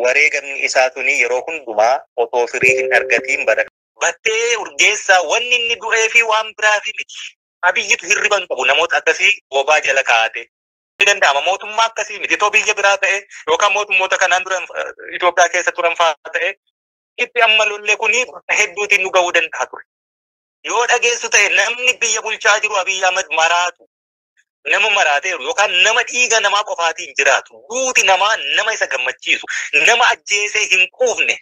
wareegamni isaa tuni yeroo hundumaa otoo firii hin argatiin bara battee urgeessaa wanni inni du'ee fi waan biraa fi miti. Abiyyitu hirriban qabu namoota akkasii bobaa jala kaa'ate. Ni danda'ama mootummaa akkasii miti. Itoo biyya biraa ta'e yookaan mootummoota kanaan dura Itoophiyaa keessa turan fa'aa ta'e itti amma lollee kuni hedduutiin nu ga'uu danda'a ture. Yoo dhageessu ta'e namni biyya bulchaa jiru Abiy Ahmed maraatu nama maraateeru yookaan nama dhiiga namaa qofaatiin jiraatu duuti namaa nama isa gammachiisu nama ajjeesee hin quufne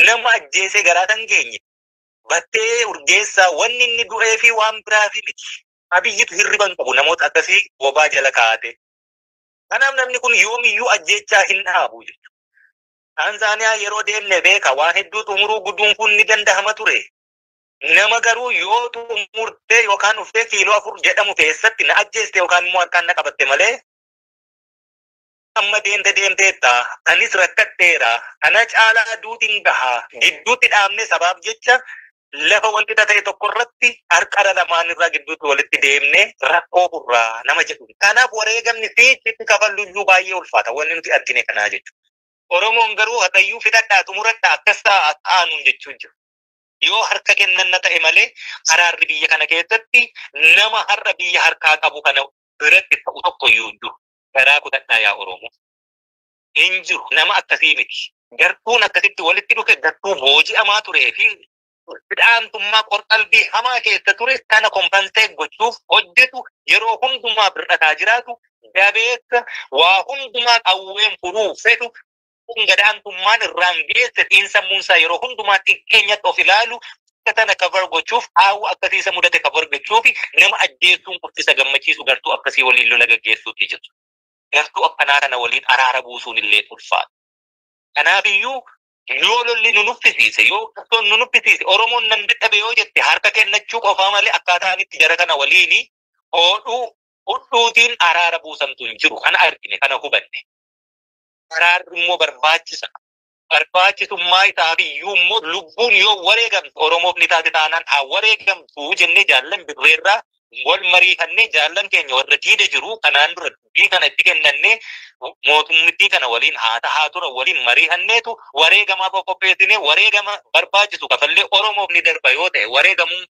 nama ajjeesee garaa tan geenye battee urgeessaa wanni inni du'ee fi waan biraa fi miti. Abiyyitu hirriban qabu namoota akkasii bobaa jala kaa'ate. Kanaaf namni kun yoomiyyuu ajjeechaa hin dhaabu jechuudha. Taanzaaniyaa yeroo deemne beeka waan hedduu xumuruu gudduun kun ni danda'ama ture. Nama garuu yoo xumurtee yookaan dhuftee kiiloo 4 jedhamu keessatti na ajjeeste yookaan immoo harkaan na qabatte malee amma deemteetta anis rakkadheera kana caalaa duutiin gahaa gidduutti dhaabne sabaaf jecha lafa walqixa ta'e tokko irratti harka lamaan irraa gidduutti walitti deemne rakkoo furraa nama jedhu. Kanaaf wareegamni fiichitti kafalluyyuu baay'ee ulfaata wanni nuti argine kanaa jechuudha. Oromoon garuu hatayyuu fidadhaa xumuradhaa akkas ta'anuun jechuun jiru. Yoo harka kennanna ta'e malee araarri biyya kana keessatti nama har'a biyya harkaa qabu kana biratti ta'u tokko iyyuu hin jiru. Garaa kutadhaa yaa Oromoo. Hin jiru nama akkasii miti. Gartuun akkasitti walitti dhufe gartuu booji'amaa turee fi bid'aantummaa qorqalbii hamaa keessa ture kana kompanseet gochuuf hojjetu yeroo hundumaa bir'ataa jiraatu dabeessa waa hundumaa qawween furuu fedhu gadaantummaan irraan geesse xiinsammuunsaa yeroo hundumaa xiqqeenyatti of ilaalu kana kabar gochuuf haawwa akkasiisa mudate kabar gochuuf nama ajjeesuun qofti gammachiisu gartuu akkasii waliin lola gaggeessuutti jirtu. Gartuu akkanaa kana waliin araara buusuun illee ulfaata. Kanaafiyyuu yoo lolli nu nuffisiise yoo qabsoon nu nuffisiise Oromoon nan dadhabe yoo jette harka kennachuu qofaa malee akkaataan itti jara kana waliin hodhuutiin araara buusamtu hin jiru. Kana argine kana hubanne. Araarri immoo barbaachisa. Barbaachisummaa isaafiyyuu immoo lubbuun yoo wareegamtu Oromoof ni taate taanaan haa wareegamtu jennee jaallan birreerraa wal mariifannee jaallan keenya warra diida jiru kanaan dura dubbii kana itti kennannee mootummittii kana waliin haa tura waliin mariihanneetu wareegamaa qopheessine wareegama barbaachisu kafallee Oromoof ni darba yoo ta'e wareegamuun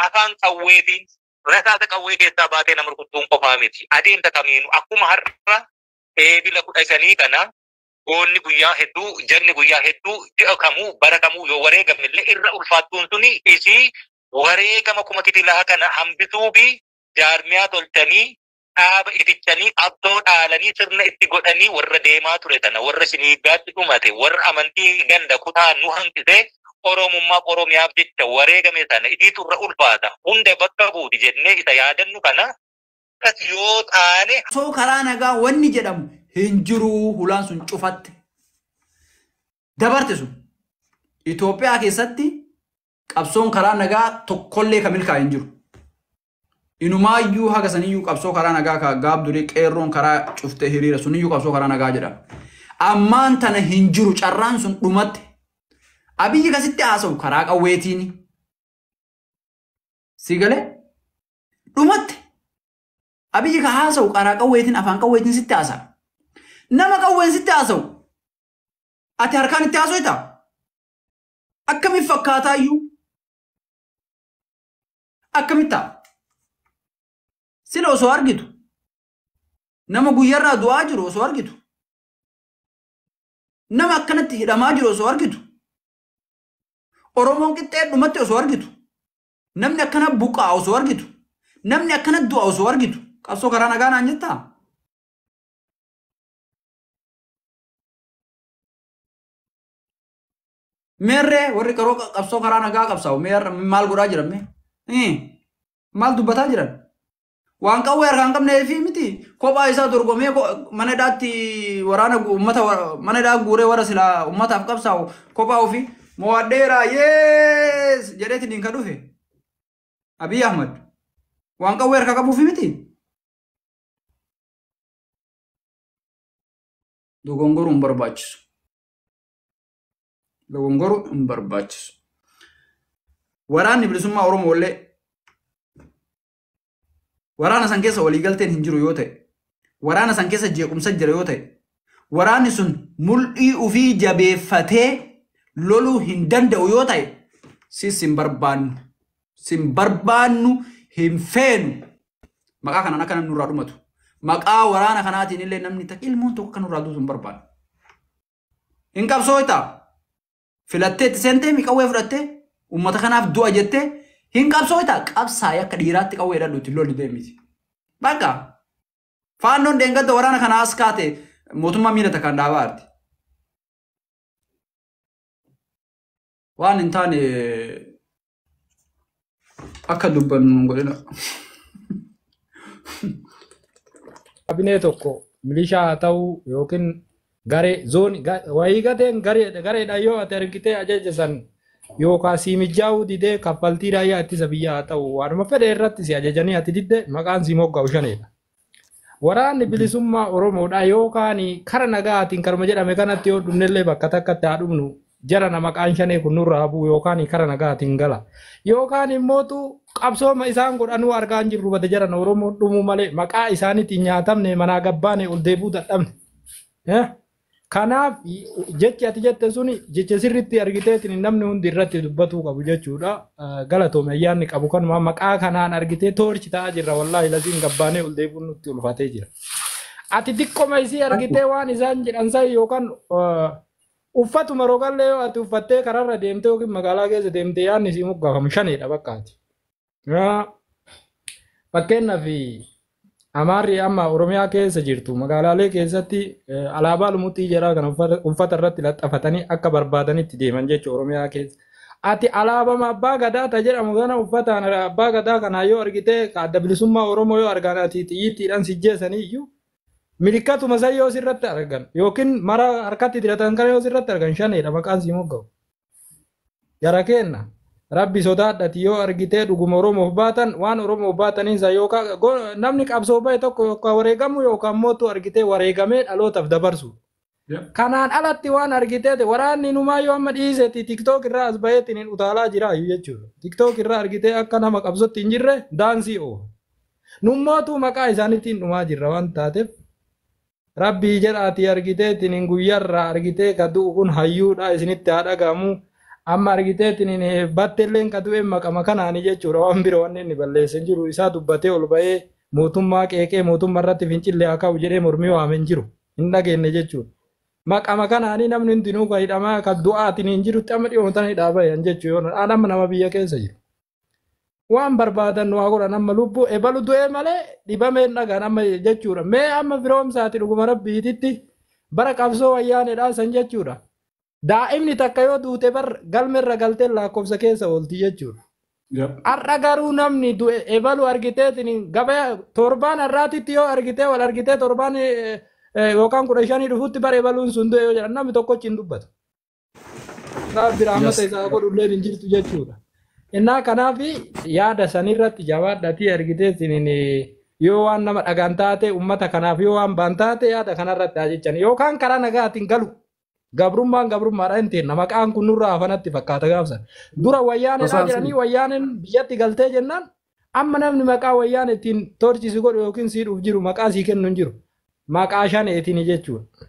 afaan qawweetiin rasaasa qawwee keessaa baatee nama rukuttuun qofaa miti. Adeemsa kamiinuu akkuma har'a eebila 15 kana goonni guyyaa hedduu janni guyyaa hedduu ji'a kamuu bara kamuu yoo wareegamnillee irra ulfaattuun suni isii wareegama kuma kitilaa kana hambisuu fi jaarmiyaa tolchanii dhaaba itichanii qabdoo dhaalanii sirna itti godhanii warra deemaa ture tana warra siniigaatti dhumate warra amantii ganda kutaa nu hanqise Oromummaa Oromiyaaf jecha wareegame sana isiitu irra ulfaata hunda bakka buuti jennee isa yaadannu kana kas yoo taane soo karaa nagaa wanni jedhamu hin jiru hulaan sun cufatte dabarte sun Itoophiyaa keessatti qabsoon karaa nagaa tokkollee ka milkaa hin jiru. Inumaayyuu haga saniyyuu qabsoo karaa nagaa ka gaabdurii qeerroon karaa cuftee hiriira suniyyuu qabsoo karaa nagaa jedhama. Ammaan tana hin jiru carraan sun dhumatte. Abiyyi kasitti haasa'u karaa qawweetiin. Sigalee dhumatte. Abiyyi ka haasa'u karaa qawweetiin afaan qawweetiin sitti haasa'a. Nama qawween sitti haasa'u. Ati harkaan itti haasoita. Akkamiin fakkaataayyuu. Akkamitta sila osoo argitu nama guyyarraa du'aa jiru osoo argitu nama akkanatti hidhamaa jiru osoo argitu Oromoon qixxee dhumatti osoo argitu namni akkana buqaa osoo argitu namni akkana du'a osoo argitu qabsoo karaa nagaa naan jettaa meerree warri qaroo qabsoo karaa nagaa qabsaa'u maal godhaa jiran maal dubbataa jiran waan qawwee harkaan qabnee fi miti kophaa isaa dorgomee mana hidhaatti waraana uummata mana hidhaa guuree warra silaa uummataaf qabsaa'u kophaa ofii mo'adheeraa yees jedheetiin hin ka dhufe Abiy Ahmed waan qawwee harkaa qabuu fi miti dogongoruu hin barbaachisu dogongoruu hin barbaachisu waraanni bilisummaa Oromoo illee waraana san keessa walii galteen hin jiru yoo ta'e waraana san keessa jeequmsa jira yoo ta'e waraanni sun mul'ii ufii jabeeffatee loluu hin danda'u yoo ta'e sin barbaannu hin feenu maqaa kanaan akka namni nurraa dhumatu maqaa waraana kanaatiin illee namni takka ilmoon tokko kan nurraa duutu hin barbaannu. Hin qabsooyta filattee itti seentee miqawwee fudhattee uummata kanaaf du'a jettee hin qabsooyta qabsaa'ee akka dhiiraatti qawwee dhadhuutti lolli deemiti. Bakka faannoon deengadda waraana kana as kaate mootummaa miila takkaan dhaabaa arti. Waan hin taane akka dubbannu godhina. Kabinee tokko milishaa haa ta'u yookiin garee zoonii wayii gateen gareedhaan yoo ati argitee ajaja san yookaan siimijaa'uu didee kaffaltii raayyaa ittisa biyyaa haa ta'u waanuma fedhe irratti si ajajanii ati didde maqaan si moggaa'u shaneedha. Waraanni bilisummaa Oromoodha yookaan kara nagaatiin karuma jedhame kanatti yoo dhumnellee bakka takkatti haa dhumnu jara maqaan shanee kun nurraa bu'u yookaan kara nagaatiin gala yookaan immootu qabsooma isaan godhanuu argaa hin jirru bada jaran Oromoo dhumuu malee maqaa isaaniitiin nyaatamne manaa gabbaane ol deebuu dadhabne. Kanaaf jechi ati jette suni jecha sirriitti argiteetiin namni hundi irratti dubbatuu qabu jechuudha. Galatoome ayyaanni qabu kanuma maqaa kanaan argitee toorchi ta'aa jirra wallaahi laziin gabbaanee ol deebuun nutti ulfatee jira. Ati xiqqoma isii argitee waan isaan jedhan san yookaan uffatuma rogallee yoo ati uffattee kararra deemtee yookiin magaalaa keessa deemtee yaadni isii moggaafamu shaneedha bakkaati. Fakkeenyaaf Amaarri amma Oromiyaa keessa jirtu magaalaalee keessatti alaabaa lumuutii jedhaa kan uffata irratti laxafatanii akka barbaadanitti deeman jechuudha Oromiyaa keessa. Ati alaabama abbaa gadaa ta jedhamu kana uffataan abbaa gadaa kanaa yoo argitee adda bilisummaa Oromoo yoo argan ati xiyyiittiidhaan sijjeessanii iyyuu milikkatuma san yoo sirratti argan yookiin mara harkatti diratan kana yoo sirratti argan shaneedha maqaan si mogga'u. Jara kenna. Rabbi sodaadhati yoo argitee dhuguma Oromoof baatan waan Oromoof baataniinsa yookaan namni qabsoo bahe tokko yookaan wareegamu yookaan mootu argitee wareegamee dhalootaaf dabarsu. Kanaan alatti waan argitee waraanni numaa yoo amma dhiiseeti TikTok irraa as baheetiin utaalaa jira jechuudha. TikTok irraa argitee akka nama qabsootti hin jirre daansii oo. Nummootu maqaa isaaniitiin dhumaa jirra waan taateef Rabbi jedhaati argiteetiin guyyaarraa argitee kaduu kun hayyuudha isinitti haa dhagahamu. Amma argiteetiin batteelleen kadu'een maqama kanaanii jechuudha waan biroo waan inni balleessan jiru isaa dubbatee ol ba'ee mootummaa qeeqee mootummaa irratti fincillee haa ka'u jedhee mormii waameen jiru hin dhageenye jechuudha. Maqama kanaanii namni hundinuu kan hidhamaa kan du'aatiin hin jirutti amma dhiyootan hidhaa bayan jechuudha yoo amma nama biyya keessa jiru. Waan barbaadan waa godhan amma lubbuu ebalu du'ee malee dhibameen dhagaan amma jechuudha. Mee amma firoomsaati dhuguma rabbiititti bara qabsoo wayyaaneedhaa san jechuudha. Daa'imni takka yoo duute bar galmeerra galtee lakkoofsa keessa oolti jechuudha. Har'a garuu namni du'e ebalu argiteetiin gabaa torbaan har'aatitti yoo argitee wal argitee torbaan yookaan 15 dhufutti bar ebaluun sun du'e yoo jedhan namni tokkochi hin dubbatu. Rabbi rahmata isaa godhulleen hin jirtu jechuudha. Innaa kanaaf yaada sanirratti jabaadhatii argiteetiin yoo waan nama dhagaan taate uummata kanaaf yoo waan baan taate yaada kanarratti haa jechan yookaan karaa nagaatiin galu. Gabrummaadha hin ta'in maqaan kun nurraa hafanatti fakkaata gaafsan. Dura wayyaaneedhaa jedhanii wayyaaneen biyyatti galtee jennaan amma namni maqaa wayyaan ittiin toorchisi godhu yookiin siidhuuf jiru maqaa sii kennu hin jiru. Maqaa shaneetiin jechuudha.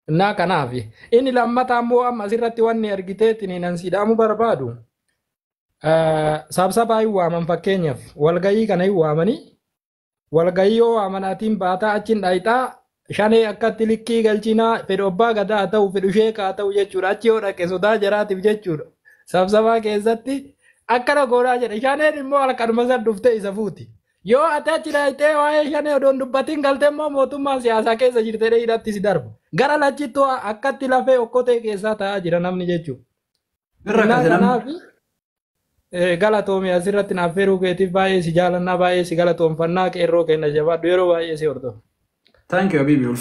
Innaa kanaaf inni lammataa immoo amma asirratti wanni argiteetiin nan siidhaamuu barbaadu. Sabsabaa hin waaman fakkeenyaaf walgayii kana hin waamanii walgayii yoo waamanaatiin baataa achiin dhaayitaa shanee akkatti likkii galchinaa fedhu abbaa gadaa haa ta'u fedhu sheekaa haa ta'u jechuudha achi yoo dhaqe sodaa jaraatiif jechuudha sabsabaa keessatti akkana godhaa jedhe shaneen immoo halkanuma san dhuftee isa fuuti yoo ati achi dhaayitee waa'ee shanee odoon dubbatiin galtee immoo mootummaan siyaasaa keessa jirtee hidhatti si darba gara lachittuu akkatti lafee okkotee keessaa taa'aa jira namni jechuudha. Galatoomii asirratti naaf feeruu keetiif baay'ee si jaalannaa baay'ee si galatoomfannaa qeerroo kenna jabaadhu yeroo baay'ee si hordofu. Thank you, Habibi.